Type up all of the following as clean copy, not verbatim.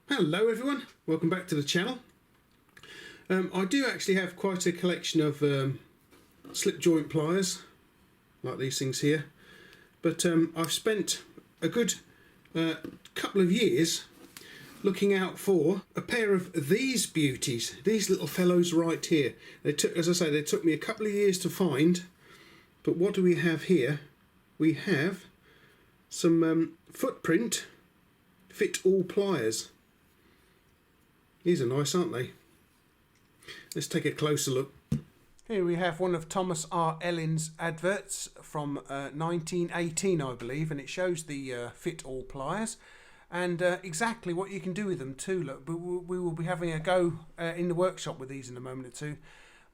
Hello everyone, welcome back to the channel. I do actually have quite a collection of slip joint pliers, like these things here, but I've spent a good couple of years looking out for a pair of these beauties, these little fellows right here. They took, as I say, they took me a couple of years to find, but what do we have here? We have some Footprint Fit All Pliers. These are nice, aren't they? Let's take a closer look. Here we have one of Thomas R. Ellen's adverts from 1918, I believe, and it shows the Fit All Pliers and exactly what you can do with them too. Look, we will be having a go in the workshop with these in a moment or two.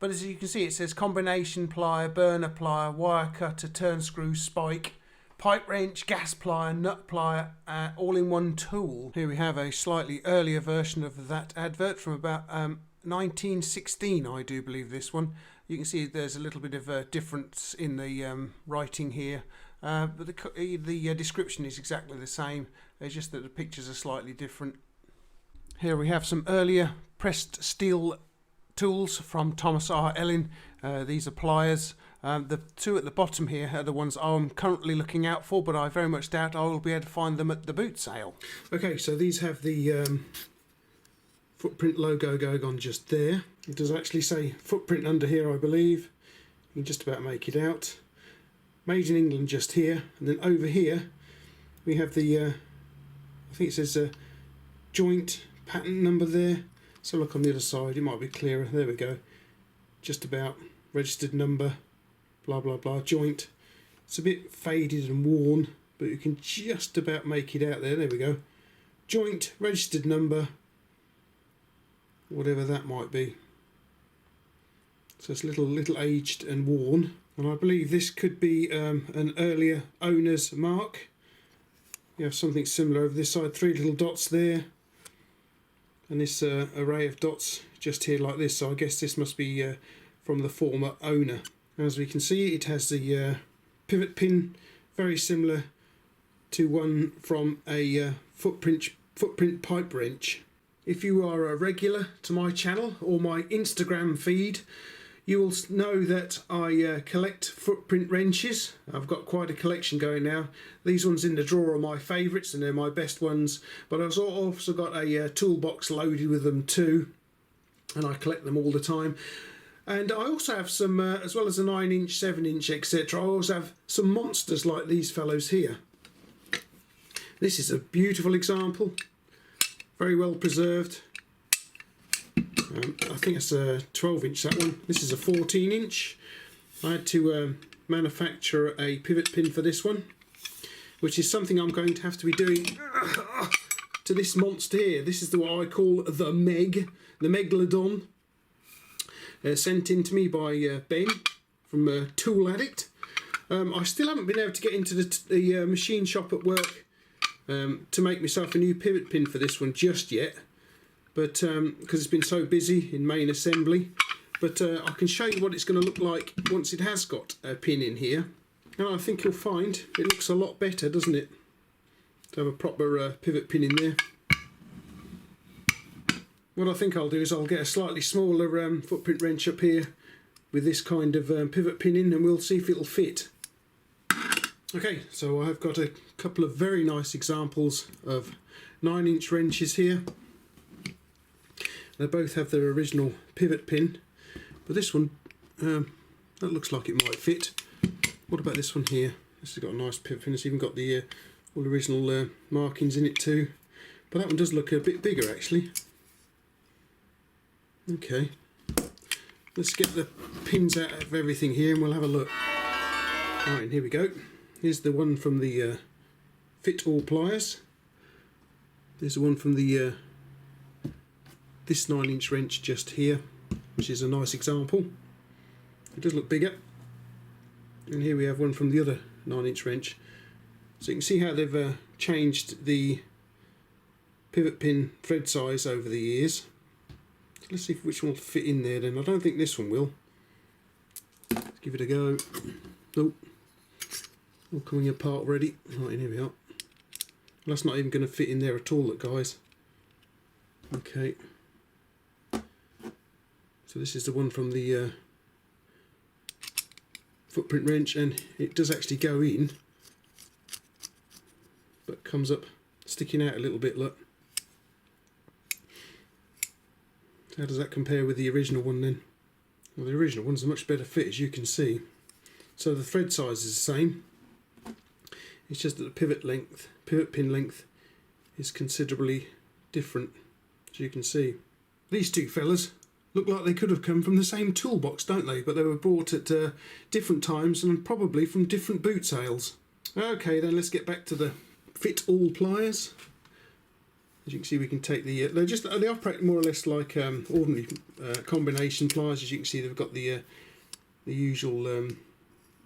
But as you can see, it says combination plier, burner plier, wire cutter, turn screw, spike, pipe wrench, gas plier, nut plier, all in one tool. Here we have a slightly earlier version of that advert from about 1916, I do believe this one. You can see there's a little bit of a difference in the writing here, but the description is exactly the same. It's just that the pictures are slightly different. Here we have some earlier pressed steel tools from Thomas R. Ellen. These are pliers. The two at the bottom here are the ones I'm currently looking out for, but I very much doubt I will be able to find them at the boot sale. Okay, so these have the Footprint logo going on just there. It does actually say Footprint under here, I believe. You can just about make it out. Made in England just here, and then over here we have the I think it says joint patent number there. So look on the other side, it might be clearer. There we go. Just about registered number, blah blah blah, joint. It's a bit faded and worn, but you can just about make it out there. There we go. Joint, registered number, whatever that might be. So it's a little aged and worn, and I believe this could be an earlier owner's mark. You have something similar over this side, 3 little dots there, and this array of dots just here like this. So I guess this must be from the former owner. As we can see, it has the pivot pin, very similar to one from a footprint pipe wrench. If you are a regular to my channel or my Instagram feed, you will know that I collect footprint wrenches. I've got quite a collection going now. These ones in the drawer are my favourites and they're my best ones, but I've also got a toolbox loaded with them too, and I collect them all the time. And I also have some, as well as a 9-inch, 7-inch, etc. I also have some monsters like these fellows here. This is a beautiful example, very well preserved. I think it's a 12-inch, that one. This is a 14-inch. I had to manufacture a pivot pin for this one, which is something I'm going to have to be doing to this monster here. This is what I call the Meg the Megalodon. Sent in to me by Ben from Tool Addict. I still haven't been able to get into the machine shop at work to make myself a new pivot pin for this one just yet, but because it's been so busy in main assembly. But I can show you what it's going to look like once it has got a pin in here, and I think you'll find it looks a lot better, doesn't it, to have a proper pivot pin in there. What I think I'll do is I'll get a slightly smaller footprint wrench up here with this kind of pivot pin in, and we'll see if it'll fit. Okay, so I've got a couple of very nice examples of 9-inch wrenches here. They both have their original pivot pin, but this one, that looks like it might fit. What about this one here? This has got a nice pivot pin. It's even got the all original markings in it too, but that one does look a bit bigger actually. Okay, let's get the pins out of everything here and we'll have a look. Right, and here we go. Here's the one from the Fit All Pliers. There's the one from the this 9-inch wrench just here, which is a nice example. It does look bigger. And here we have one from the other 9-inch wrench. So you can see how they've changed the pivot pin thread size over the years. Let's see which one will fit in there then. I don't think this one will. Let's give it a go. Nope. All coming apart already. Right, here we are. Well, that's not even going to fit in there at all, look guys. Okay, so this is the one from the footprint wrench, and it does actually go in, but comes up sticking out a little bit, look. How does that compare with the original one then? Well, the original one's a much better fit, as you can see. So the thread size is the same. It's just that the pivot pin length is considerably different, as you can see. These two fellas look like they could have come from the same toolbox, don't they? But they were bought at different times and probably from different boot sales. Okay, then let's get back to the Fit All Pliers. As you can see, we can take the they operate more or less like ordinary combination pliers. As you can see, they've got the usual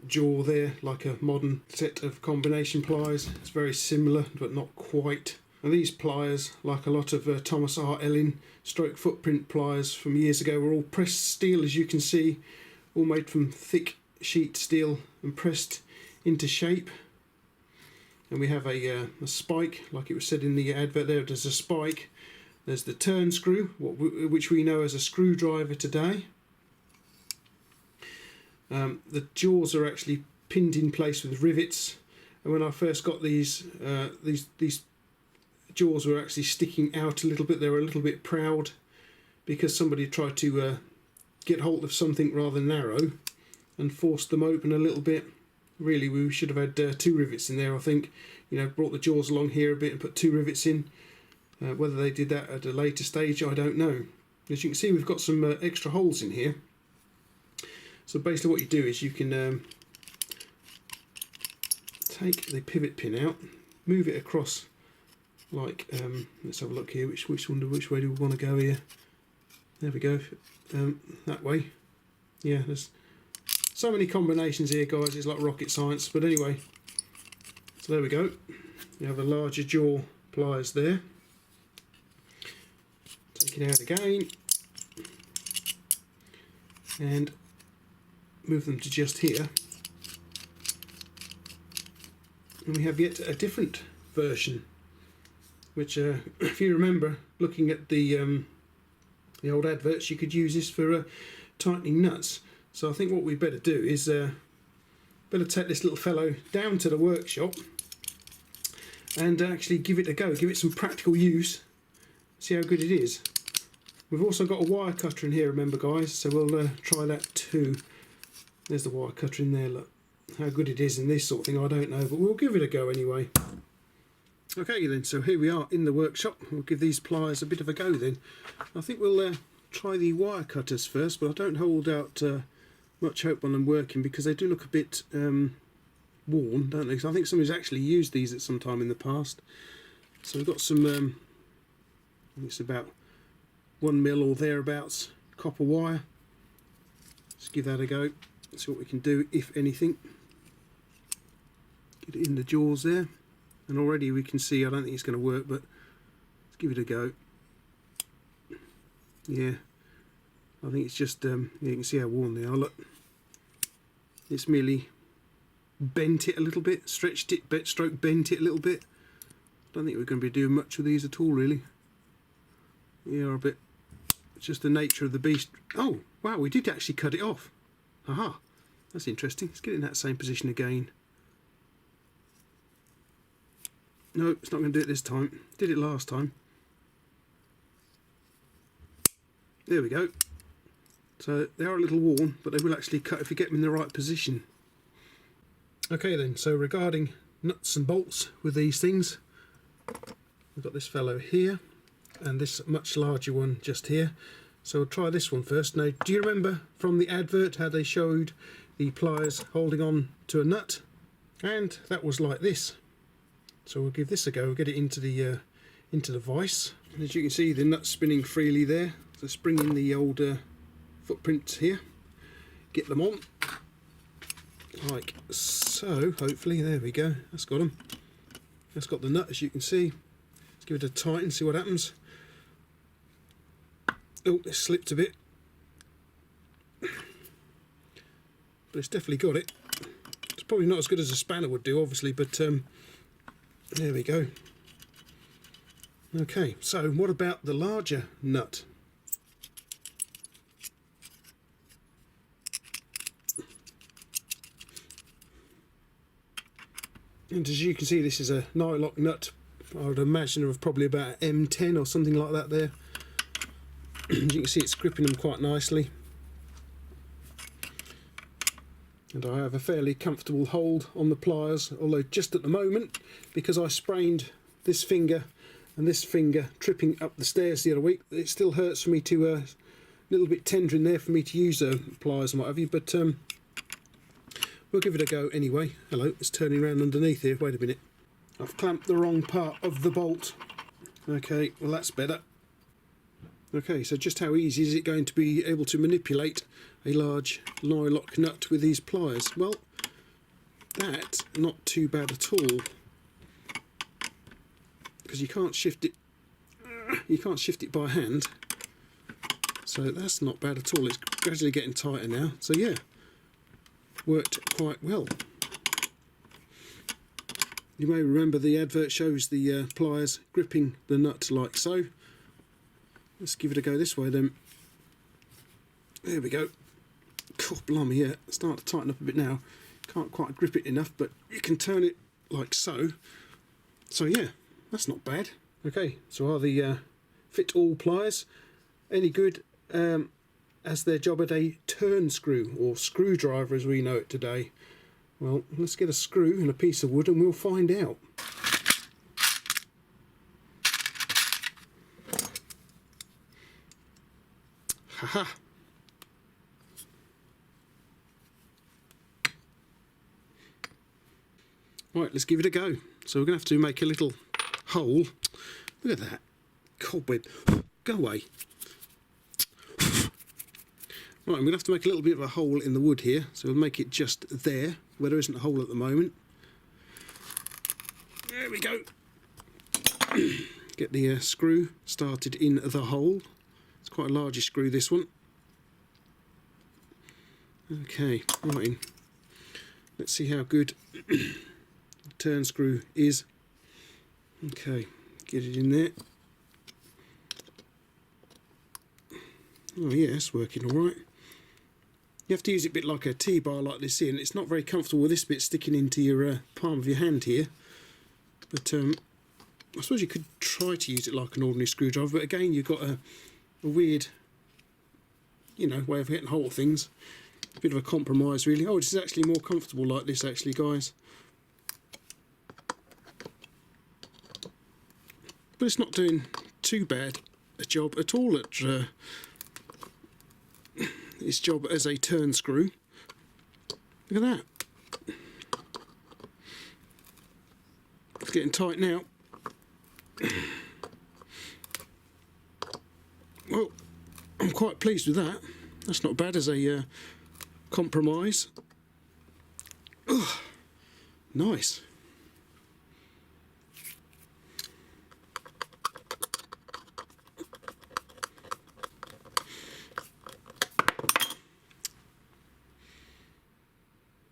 jaw there, like a modern set of combination pliers. It's very similar, but not quite. And these pliers, like a lot of Thomas R. Ellin stroke footprint pliers from years ago, were all pressed steel, as you can see, all made from thick sheet steel and pressed into shape. And we have a spike, like it was said in the advert there. There's a spike, there's the turn screw, which we know as a screwdriver today. The jaws are actually pinned in place with rivets, and when I first got these jaws were actually sticking out a little bit. They were a little bit proud because somebody tried to get hold of something rather narrow and forced them open a little bit. Really, we should have had 2 rivets in there, I think. You know, brought the jaws along here a bit and put 2 rivets in. Whether they did that at a later stage, I don't know. As you can see, we've got some extra holes in here. So basically what you do is you can take the pivot pin out, move it across like, let's have a look here, which way do we want to go here? There we go, that way. Yeah, there's so many combinations here, guys, it's like rocket science. But anyway, so there we go. You have a larger jaw pliers there. Take it out again and move them to just here. And we have yet a different version, which if you remember looking at the old adverts, you could use this for tightening nuts. So I think what we better do is better take this little fellow down to the workshop and actually give it a go, give it some practical use, see how good it is. We've also got a wire cutter in here, remember, guys, so we'll try that too. There's the wire cutter in there, look. How good it is in this sort of thing, I don't know, but we'll give it a go anyway. Okay then, so here we are in the workshop. We'll give these pliers a bit of a go then. I think we'll try the wire cutters first, but I don't hold out much hope on them working because they do look a bit worn, don't they? So I think somebody's actually used these at some time in the past. So we've got some, I think it's about 1 mil or thereabouts copper wire. Let's give that a go, see what we can do, if anything. Get it in the jaws there, and already we can see, I don't think it's going to work, but let's give it a go. Yeah, I think it's just, you can see how worn they are, look. It's merely bent it a little bit, stretched it, stroke bent it a little bit. Don't think we're going to be doing much with these at all, really. Yeah, a bit, it's just the nature of the beast. Oh, wow, we did actually cut it off. Aha, that's interesting. Let's get it in that same position again. No, it's not going to do it this time. Did it last time. There we go. So they are a little worn, but they will actually cut if you get them in the right position. Okay then, so regarding nuts and bolts with these things, we've got this fellow here and this much larger one just here. So we'll try this one first. Now, do you remember from the advert how they showed the pliers holding on to a nut? And that was like this. So we'll give this a go. We'll get it into the vise. And as you can see, the nut's spinning freely there. So let's bring in the old footprints here. Get them on, like so. Hopefully, there we go. That's got them. That's got the nut, as you can see. Let's give it a tighten, see what happens. Oh, it slipped a bit, but it's definitely got it. It's probably not as good as a spanner would do, obviously, but there we go. Okay, so what about the larger nut? And as you can see, this is a nylock nut. I would imagine of probably about M10 or something like that there. As you can see, it's gripping them quite nicely. And I have a fairly comfortable hold on the pliers, although just at the moment, because I sprained this finger and this finger tripping up the stairs the other week, it still hurts for me to, a little bit tender in there for me to use pliers and what have you, but we'll give it a go anyway. Hello, it's turning around underneath here, wait a minute. I've clamped the wrong part of the bolt. Okay, well that's better. Okay, so just how easy is it going to be able to manipulate a large nylock nut with these pliers? Well, that's not too bad at all, because you can't shift it by hand, so that's not bad at all. It's gradually getting tighter now, so yeah, worked quite well. You may remember the advert shows the pliers gripping the nut like so. Let's give it a go this way then. There we go. God, blimey, yeah, it's starting to tighten up a bit now. Can't quite grip it enough, but you can turn it like so. So yeah, that's not bad. Okay, so are the Fit All pliers any good as their job at a turn screw, or screwdriver as we know it today? Well, let's get a screw and a piece of wood and we'll find out. Haha. Right, let's give it a go. So we're going to have to make a little hole. Look at that. Cobweb. Go away. Right, I'm going to have to make a little bit of a hole in the wood here. So we'll make it just there, where there isn't a hole at the moment. There we go. Get the screw started in the hole. It's quite a large screw, this one. Okay, right. Let's see how good the turn screw is. Okay, get it in there. Oh yeah, it's working all right. You have to use it a bit like a T-bar like this here, and it's not very comfortable with this bit sticking into your palm of your hand here. But I suppose you could try to use it like an ordinary screwdriver, but again you've got a weird, you know, way of getting hold of things. A bit of a compromise really. Oh, this is actually more comfortable like this actually, guys. But it's not doing too bad a job at all at its job as a turn screw. Look at that. It's getting tight now. Well, I'm quite pleased with that. That's not bad as a compromise. Oh, nice.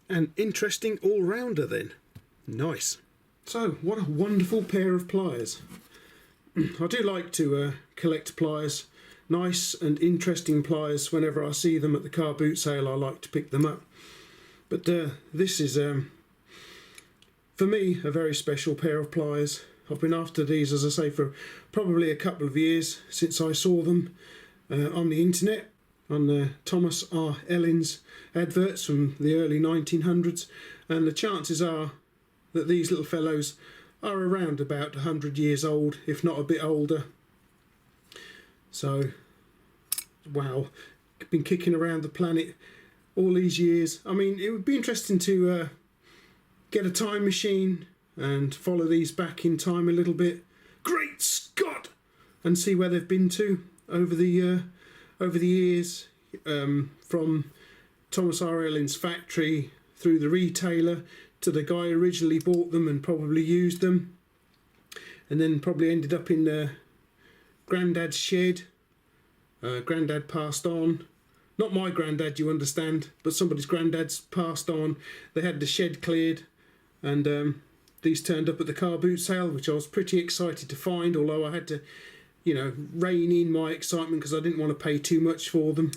An interesting all-rounder then. Nice. So, what a wonderful pair of pliers. I do like to collect pliers. Nice and interesting pliers. Whenever I see them at the car boot sale, I like to pick them up. But this is, for me, a very special pair of pliers. I've been after these, as I say, for probably a couple of years since I saw them on the internet, on Thomas R. Ellis's adverts from the early 1900s, and the chances are that these little fellows are around about 100 years old, if not a bit older. So, wow, been kicking around the planet all these years. I mean, it would be interesting to get a time machine and follow these back in time a little bit. Great Scott! And see where they've been to over the years, from Thomas R. Ellis's factory through the retailer to the guy who originally bought them and probably used them, and then probably ended up in Grandad's shed. Grandad passed on. Not my granddad, you understand, but somebody's granddad's passed on. They had the shed cleared, and these turned up at the car boot sale, which I was pretty excited to find, although I had to, you know, rein in my excitement because I didn't want to pay too much for them.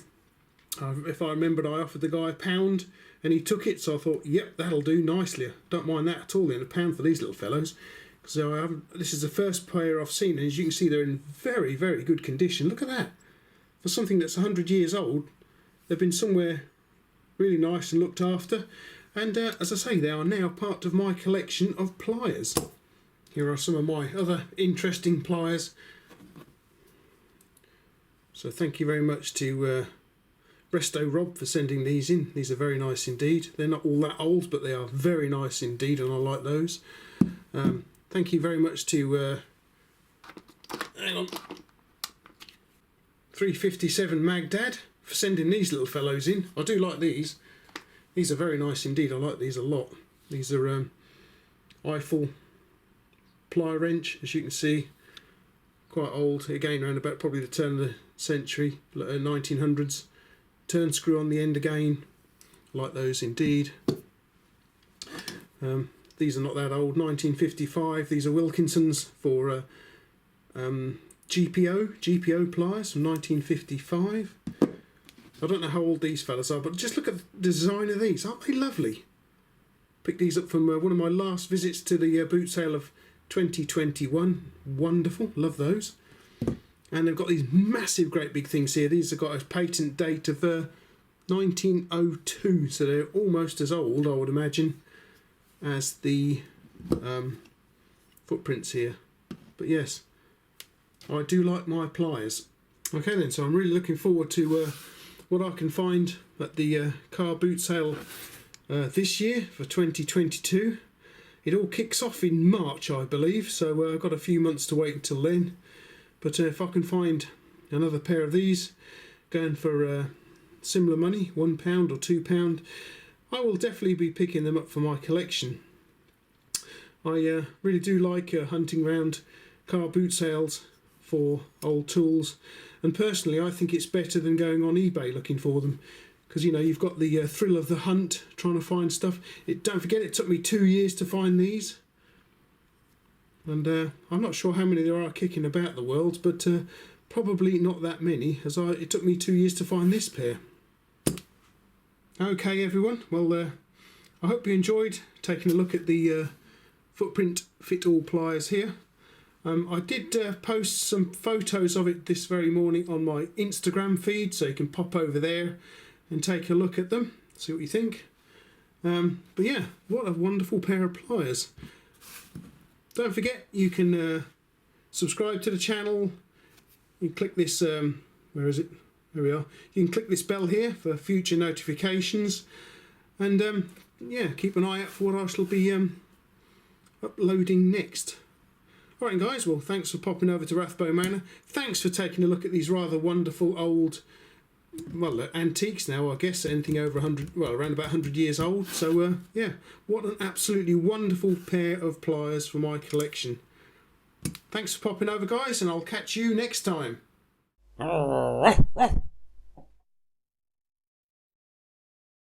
If I remembered, I offered the guy £1 and he took it, so I thought, yep, that'll do nicely. I don't mind that at all, then £1 for these little fellows. So this is the first pair I've seen, and as you can see, they're in very, very good condition. Look at that. For something that's 100 years old, they've been somewhere really nice and looked after. And as I say, they are now part of my collection of pliers. Here are some of my other interesting pliers. So thank you very much to Resto Rob for sending these in. These are very nice indeed. They're not all that old, but they are very nice indeed, and I like those. Thank you very much to hang on, 357 Magdad for sending these little fellows in. I do like these. These are very nice indeed. I like these a lot. These are Eiffel plier wrench, as you can see. Quite old, again around about probably the turn of the century, 1900s. Turn screw on the end again. I like those indeed. These are not that old, 1955. These are Wilkinson's for GPO pliers from 1955. I don't know how old these fellas are, but just look at the design of these. Aren't they lovely? Picked these up from one of my last visits to the boot sale of 2021. Wonderful, love those. And they've got these massive, great big things here. These have got a patent date of 1902, so they're almost as old, I would imagine, as the footprints here. But yes, I do like my pliers. Okay then, so I'm really looking forward to what I can find at the car boot sale this year for 2022. It all kicks off in March, I believe, so I've got a few months to wait until then. But if I can find another pair of these going for similar money, £1 or £2, I will definitely be picking them up for my collection. I really do like hunting around car boot sales for old tools, and personally I think it's better than going on eBay looking for them, because you know you've got the thrill of the hunt trying to find stuff. Don't forget, it took me 2 years to find these, and I'm not sure how many there are kicking about the world, but probably not that many, as it took me 2 years to find this pair. Okay everyone, well I hope you enjoyed taking a look at the Footprint Fit All Pliers here. I did post some photos of it this very morning on my Instagram feed, so you can pop over there and take a look at them, see what you think. But yeah, what a wonderful pair of pliers. Don't forget, you can subscribe to the channel. You can click this, where is it? There we are. You can click this bell here for future notifications. And yeah, keep an eye out for what I shall be uploading next. Alright guys, well thanks for popping over to Rathbone Manor. Thanks for taking a look at these rather wonderful old, well, antiques now, I guess, anything over 100, well, around about 100 years old. So yeah, what an absolutely wonderful pair of pliers for my collection. Thanks for popping over guys, and I'll catch you next time.